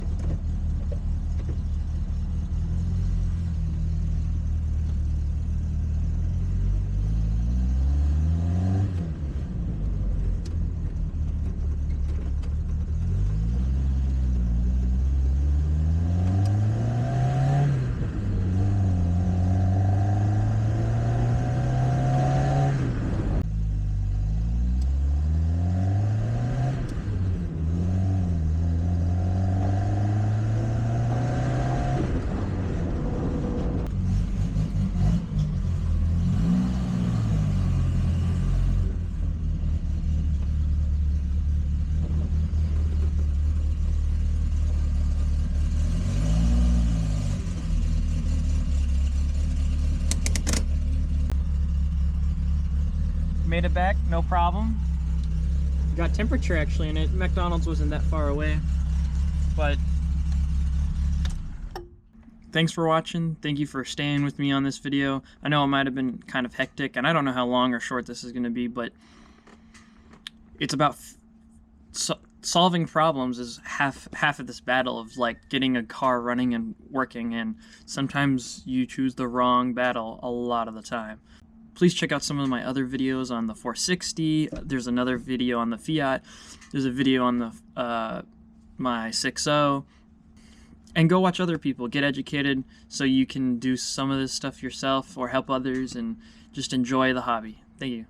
Made it back, no problem. Got temperature actually in it. McDonald's wasn't that far away. But thanks for watching. Thank you for staying with me on this video. I know it might have been kind of hectic, and I don't know how long or short this is going to be, but it's about solving problems is half of this battle of like getting a car running and working, and sometimes you choose the wrong battle a lot of the time. Please check out some of my other videos on the 460. There's another video on the Fiat. There's a video on the my 6.0. And go watch other people, get educated so you can do some of this stuff yourself or help others and just enjoy the hobby. Thank you.